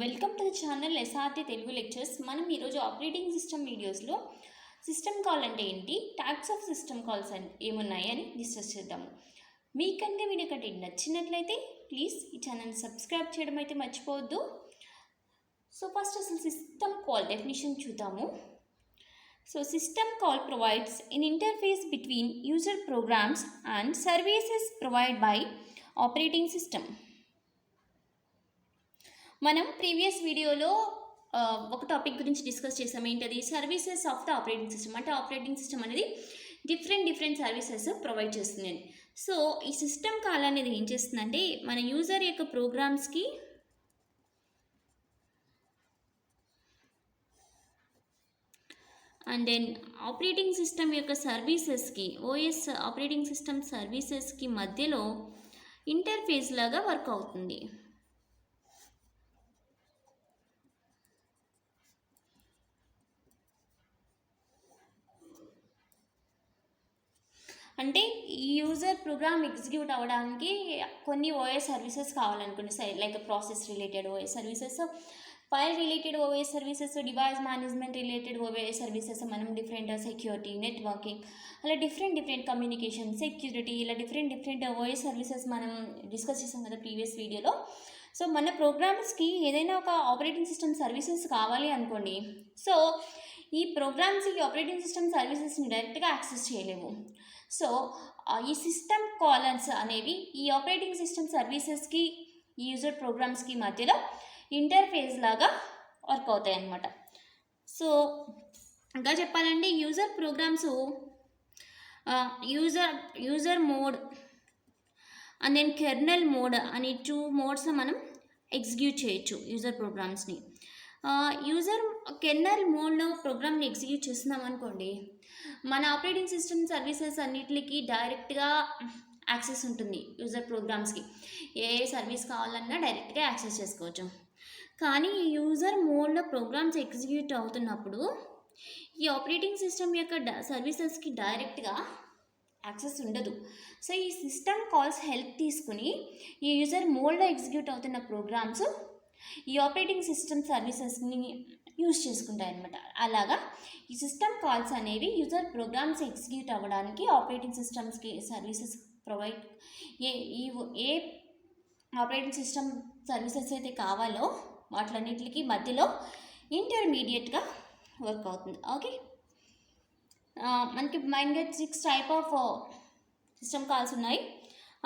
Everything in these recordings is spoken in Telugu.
Welcome to the channel SRT Telugu lectures. మనం ఈరోజు ఆపరేటింగ్ సిస్టమ్ వీడియోస్లో సిస్టమ్ కాల్ అంటే ఏంటి, టైప్స్ ఆఫ్ సిస్టమ్ కాల్స్ ఏమున్నాయి అని డిస్కస్ చేద్దాము. మీకు కనుక వీడియో కంటెంట్ నచ్చినట్లయితే ప్లీజ్ ఈ ఛానల్ సబ్స్క్రైబ్ చేయడం అయితే మర్చిపోవద్దు. సో ఫస్ట్ అసలు సిస్టమ్ కాల్ డెఫినేషన్ చూద్దాము. So system call provides an interface between user programs and services provided by operating system. మనం ప్రీవియస్ వీడియోలో ఒక టాపిక్ గురించి డిస్కస్ చేసాము. ఏంటది? Services of the operating system. అంటే ఆపరేటింగ్ సిస్టమ్ అనేది డిఫరెంట్ సర్వీసెస్ ప్రొవైడ్ చేస్తుంది. సో ఈ సిస్టమ్ కాల్ అనేది ఏం చేస్తుందంటే మన యూజర్ యొక్క ప్రోగ్రామ్స్కి అండ్ దెన్ ఆపరేటింగ్ సిస్టమ్ యొక్క సర్వీసెస్కి, ఓఎస్ ఆపరేటింగ్ సిస్టమ్ సర్వీసెస్కి మధ్యలో ఇంటర్ఫేస్ లాగా వర్క్ అవుతుంది. అంటే ఈ యూజర్ ప్రోగ్రామ్ ఎగ్జిక్యూట్ అవ్వడానికి కొన్ని ఓఎస్ సర్వీసెస్ కావాలనుకోండి, like process related OS services, file related OS services, device management related OS services, మనం డిఫరెంట్ సెక్యూరిటీ, నెట్వర్కింగ్, అలా డిఫరెంట్ కమ్యూనికేషన్, సెక్యూరిటీ, ఇలా డిఫరెంట్ ఓఎస్ సర్వీసెస్ మనం డిస్కస్ చేసాం కదా ప్రీవియస్ వీడియోలో. సో మన ప్రోగ్రామ్స్కి ఏదైనా ఒక ఆపరేటింగ్ సిస్టమ్ సర్వీసెస్ కావాలి అనుకోండి. సో ఈ ప్రోగ్రామ్స్కి ఆపరేటింగ్ సిస్టమ్ సర్వీసెస్ని డైరెక్ట్గా యాక్సెస్ చేయలేము. సో ఈ సిస్టమ్ కాలర్స్ అనేవి ఈ ఆపరేటింగ్ సిస్టమ్ సర్వీసెస్కి, ఈ యూజర్ ప్రోగ్రామ్స్కి మధ్యలో ఇంటర్ఫేస్ లాగా వర్క్ అవుతాయి అన్నమాట. సో ఇంకా చెప్పాలంటే user programs user mode and then kernel mode అని 2 మోడ్స్ మనం ఎగ్జిక్యూట్ చేయొచ్చు యూజర్ ప్రోగ్రామ్స్ని. యూజర్ కెర్నల్ మోడ్లో ప్రోగ్రామ్ని ఎగ్జిక్యూట్ చేస్తున్నాం అనుకోండి, మన ఆపరేటింగ్ సిస్టమ్ సర్వీసెస్ అన్నిటికి డైరెక్ట్గా యాక్సెస్ ఉంటుంది. యూజర్ ప్రోగ్రామ్స్కి ఏ సర్వీస్ కావాలన్నా డైరెక్ట్గా యాక్సెస్ చేసుకోవచ్చు. కానీ యూజర్ మోడ్లో ప్రోగ్రామ్స్ ఎగ్జిక్యూట్ అవుతున్నప్పుడు ఈ ఆపరేటింగ్ సిస్టమ్ యొక్క సర్వీసెస్కి డైరెక్ట్గా యాక్సెస్ ఉండదు. సో ఈ సిస్టమ్ కాల్స్ హెల్ప్ తీసుకుని ఈ యూజర్ మోడ్లో ఎగ్జిక్యూట్ అవుతున్న ప్రోగ్రామ్స్ ఈ ఆపరేటింగ్ సిస్టమ్ సర్వీసెస్ని యూజ్ చేసుకుంటాయి అన్నమాట. అలాగా ఈ సిస్టమ్ కాల్స్ అనేవి యూజర్ ప్రోగ్రామ్స్ ఎగ్జిక్యూట్ అవ్వడానికి ఆపరేటింగ్ సిస్టమ్స్కి సర్వీసెస్ ప్రొవైడ్ ఏ ఆపరేటింగ్ సిస్టమ్ సర్వీసెస్ అయితే కావాలో వాటిలన్నిటికి మధ్యలో ఇంటర్మీడియట్గా వర్క్ అవుతుంది. ఓకే, మనకి మైన్గా 6 టైప్ ఆఫ్ సిస్టమ్ కాల్స్ ఉన్నాయి.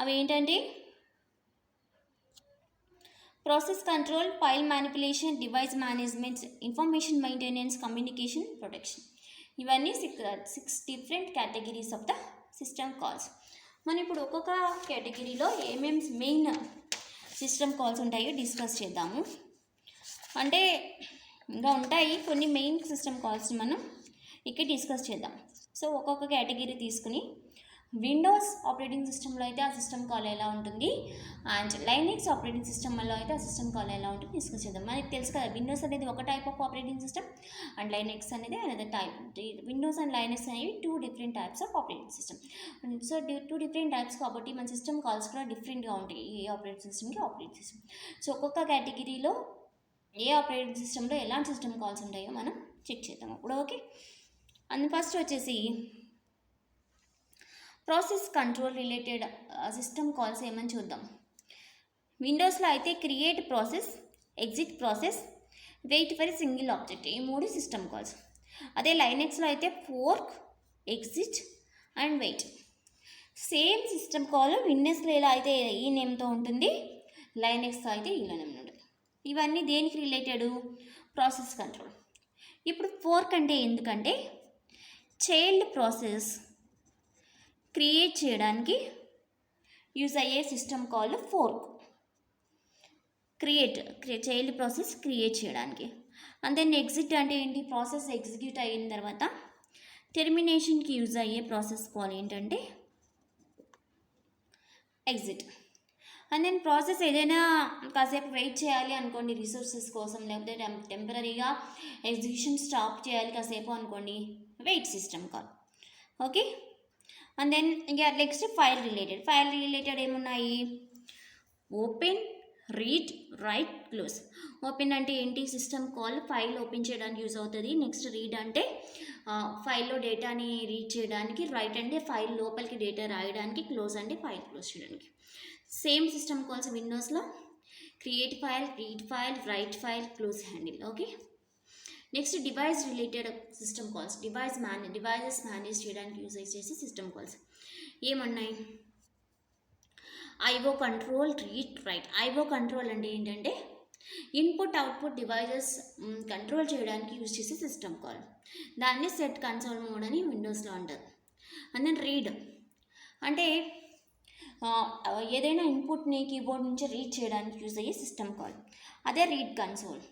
అవి ఏంటంటే process control, file manipulation, device management, information maintenance, communication, protection. ఇవన్నీ 6 different categories of the system calls. మనం ఇప్పుడు ఒక్కొక్క కేటగిరీలో ఏమేమి మెయిన్ సిస్టమ్ కాల్స్ ఉంటాయో డిస్కస్ చేద్దాము. అంటే ఇంకా ఉంటాయి కొన్ని మెయిన్ సిస్టమ్ కాల్స్ మనం ఇక్కడ డిస్కస్ చేద్దాం. సో ఒక్కొక్క కేటగిరీ తీసుకుని విండోస్ ఆపరేటింగ్ సిస్టంలో అయితే ఆ సిస్టమ్ కాల్ ఎలా ఉంటుంది, అండ్ లైనెక్స్ ఆపరేటింగ్ సిస్టంలో అయితే ఆ సిస్టమ్ కాల్ ఎలా ఉంటుంది డిస్కస్ చేద్దాం. మనకి తెలుసు కదా, విండోస్ అనేది ఒక type of operating system and Linux అనేది another type. Windows and Linux అనేవి 2 different types of operating system. So 2 different types కాబట్టి మన సిస్టమ్ కాల్స్ కూడా డిఫరెంట్గా ఉంటాయి ఈ ఆపరేటింగ్ సిస్టమ్కి ఆపరేటింగ్ సిస్టమ్. సో ఒక్కొక్క కేటగిరీలో ఏ ఆపరేటింగ్ సిస్టంలో ఎలాంటి సిస్టమ్ కాల్స్ ఉంటాయో మనం చెక్ చేద్దాం అప్పుడు. ఓకే, అండ్ ఫస్ట్ వచ్చేసి process control related system calls ఏమని చూద్దాం. విండోస్లో అయితే create process, exit process, wait for single object, ఈ 3 సిస్టమ్ కాల్స్. అదే లైనెక్స్లో అయితే fork, exit and wait. Same system call విండోస్లో ఎలా అయితే ఈ నేమ్తో ఉంటుంది, లైనెక్స్లో అయితే ఈ నేమ్ ఉంటుంది. ఇవన్నీ దేనికి రిలేటెడ్? Process control. ఇప్పుడు ఫోర్క్ అంటే ఎందుకంటే చైల్డ్ ప్రాసెస్ క్రియేట్ చేయడానికి యూజ్ అయ్యే system call fork. Child process create చేయడానికి. అండ్ దెన్ ఎగ్జిట్ అంటే ఏంటి? ప్రాసెస్ ఎగ్జిక్యూట్ అయిన తర్వాత టెర్మినేషన్కి యూజ్ అయ్యే ప్రాసెస్ కాల్ ఏంటంటే ఎగ్జిట్. అండ్ దెన్ ప్రాసెస్ ఏదైనా కాసేపు వెయిట్ చేయాలి అనుకోండి రిసోర్సెస్ కోసం, లేకపోతే టెంపరీగా ఎగ్జిక్యూషన్ స్టాప్ చేయాలి కాసేపు అనుకోండి, wait system call. Okay, and then ఇంకా నెక్స్ట్ ఫైల్ రిలేటెడ్ ఏమున్నాయి? Open, read, write, close. Open అంటే ఏంటి? సిస్టమ్ కాల్ ఫైల్ ఓపెన్ చేయడానికి యూజ్ అవుతుంది. నెక్స్ట్ రీడ్ అంటే ఫైల్లో డేటాని రీడ్ చేయడానికి, రైట్ అంటే ఫైల్ లోపలికి డేటా రాయడానికి, క్లోజ్ అంటే ఫైల్ క్లోజ్ చేయడానికి. సేమ్ సిస్టమ్ కాల్స్ విండోస్లో create file, read file, write file, close handle. Okay. Next device related system calls. Devices manage చేయడానికి యూజ్ చేసే సిస్టమ్ కాల్స్ ఏమన్నాయి? IO control, read, write. IO control అంటే ఏంటంటే ఇన్పుట్ అవుట్పుట్ డివైజెస్ కంట్రోల్ చేయడానికి యూజ్ చేసే సిస్టమ్ కాల్. దాన్ని సెట్ కన్సోల్ మోడ్ అని విండోస్లో అంటారు. అండ్ దెన్ రీడ్ అంటే ఏదైనా ఇన్పుట్ని కీబోర్డ్ నుంచి రీడ్ చేయడానికి యూజ్ అయ్యే సిస్టమ్ కాల్, అదే read console.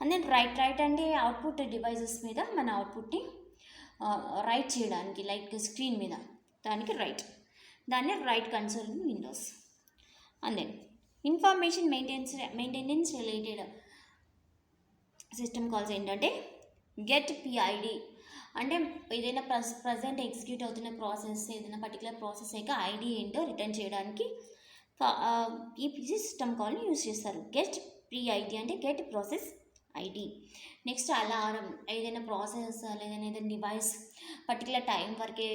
And then write అంటే అవుట్పుట్ డివైజెస్ మీద మన అవుట్పుట్ని రైట్ చేయడానికి, లైక్ స్క్రీన్ మీద, దానికి రైట్, దాన్ని write console in Windows. And then information maintenance related system calls ఏంటంటే గెట్ పిఐడి అంటే ఏదైనా ప్రజెంట్ ఎగ్జిక్యూట్ అవుతున్న ప్రాసెస్, ఏదైనా పర్టికులర్ ప్రాసెస్ యొక్క ఐడి ఏంటో రిటర్న్ చేయడానికి ఈ సిస్టమ్ కాల్ని యూజ్ చేస్తారు. గెట్ పిఐడి అంటే get process ID. Next alarm, ఏదైనా ప్రాసెస్ లేదా ఏదైనా డివైస్ పర్టికులర్ టైం వరకే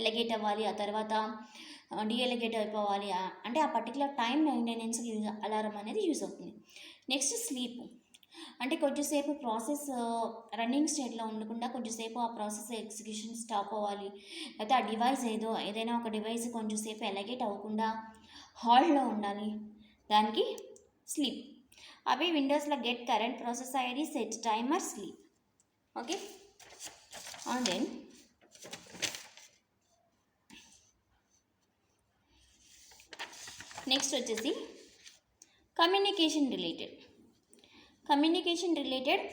ఎలిగేట్ అవ్వాలి, ఆ తర్వాత డీఎలిగేట్ అయిపోవాలి అంటే ఆ పర్టికులర్ టైం మెయింటెనెన్స్కి అలారం అనేది యూజ్ అవుతుంది. నెక్స్ట్ స్లీప్ అంటే కొంచెంసేపు ప్రాసెస్ రన్నింగ్ స్టేట్లో ఉండకుండా కొంచెంసేపు ఆ ప్రాసెస్ ఎగ్జిక్యూషన్ స్టాప్ అవ్వాలి, లేకపోతే ఆ డివైస్ ఏదైనా ఒక డివైస్ కొంచెంసేపు ఎలిగేట్ అవ్వకుండా హాల్డ్లో ఉండాలి, దానికి స్లీప్. అవి విండోస్లో get current process ID, set timer, sleep. Okay. And then next వచ్చేసి కమ్యూనికేషన్ రిలేటెడ్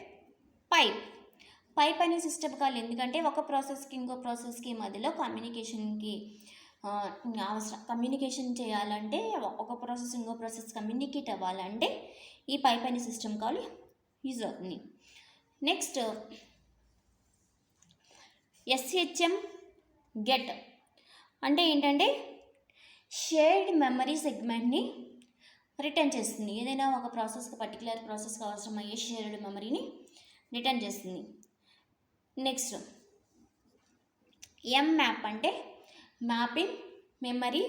పైప్ అనే సిస్టమ్ కాల్. ఎందుకంటే ఒక ప్రాసెస్కి ఇంకో ప్రాసెస్కి మధ్యలో కమ్యూనికేషన్ చేయాలంటే, ఒక ప్రాసెస్ ఇంకో ప్రాసెస్ కమ్యూనికేట్ అవ్వాలంటే ఈ పైప్ అనే సిస్టమ్ కాల్ యూజ్ అవుతుంది. నెక్స్ట్ ఎస్హెచ్ఎం గెట్ అంటే ఏంటంటే షేర్డ్ మెమరీ సెగ్మెంట్ని రిటర్న్ చేస్తుంది. ఏదైనా ఒక ప్రాసెస్కి పర్టికులర్ ప్రాసెస్కి అవసరమయ్యే షేర్డ్ మెమరీని రిటర్న్ చేస్తుంది. నెక్స్ట్ మ్యాప్ అంటే mapping memory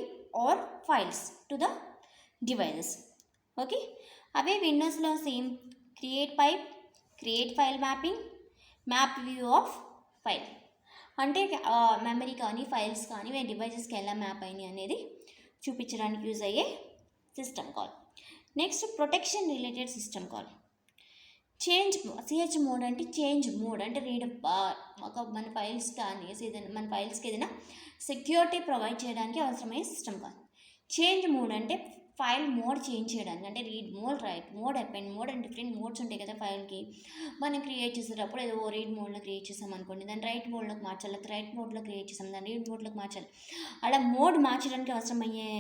or files to the devices. Okay. అవే విండోస్లో same create pipe, create file mapping, map view of file అంటే మెమరీ కానీ ఫైల్స్ కానీ డివైజెస్కి ఎలా మ్యాప్ అయినాయి అనేది చూపించడానికి యూజ్ అయ్యే system call. Next protection related system call. CH mode అంటే చేంజ్ మోడ్ అంటే మన ఫైల్స్ కానీ మన ఫైల్స్కి ఏదైనా సెక్యూరిటీ ప్రొవైడ్ చేయడానికి అవసరమయ్యే సిస్టమ్ కాల్. చేంజ్ మోడ్ అంటే ఫైల్ మోడ్ చేంజ్ చేయడానికి, అంటే read mode, right mode, append mode and different modes ఉంటాయి కదా ఫైల్కి. మనం క్రియేట్ చేసేటప్పుడు ఏదో రీడ్ మోడ్లో క్రియేట్ చేసాం అనుకోండి, దాన్ని రైట్ మోడ్లోకి మార్చాలి, రైట్ మోడ్లో క్రియేట్ చేసాం దాన్ని రీడ్ మోడ్లోకి మార్చాలి. అలా మోడ్ మార్చడానికి అవసరమయ్యే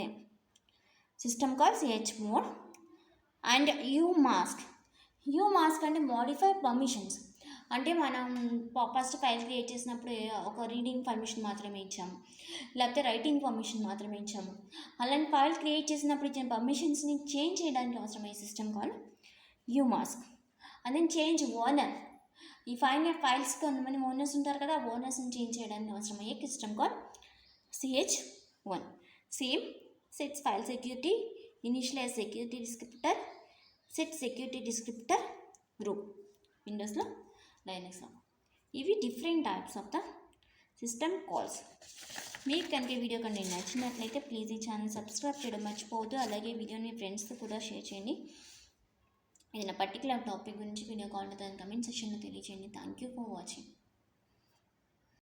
system call CH mode. And you mask అంటే మోడిఫై పర్మిషన్స్ అంటే మనం ఫస్ట్ ఫైల్ క్రియేట్ చేసినప్పుడు ఒక రీడింగ్ పర్మిషన్ మాత్రమే ఇచ్చాము, లేకపోతే రైటింగ్ పర్మిషన్ మాత్రమే ఇచ్చాము. అలాంటి ఫైల్ క్రియేట్ చేసినప్పుడు ఇచ్చిన పర్మిషన్స్ని చేంజ్ చేయడానికి అవసరమయ్యే system call umask. And then change owner, ఈ ఫైల్స్కి కొంతమంది ఓనర్స్ ఉంటారు కదా, ఆ ఓనర్స్ని చేంజ్ చేయడానికి అవసరమయ్యే system call CH1. Same sets file security, initialize security descriptor, set security descriptor group విండోస్లో, లైనక్స్లో. ఇవి different types of the system calls. మీకు కనుక ఈ వీడియో కనుక నచ్చినట్లయితే ప్లీజ్ ఈ ఛానల్ సబ్స్క్రైబ్ చేయడం మర్చిపోవద్దు. అలాగే వీడియోని మీ ఫ్రెండ్స్తో కూడా షేర్ చేయండి. ఏదైనా పర్టికులర్ టాపిక్ గురించి వీడియో కాల్ దాని కమెంట్ సెక్షన్లో తెలియజేయండి. Thank you for watching.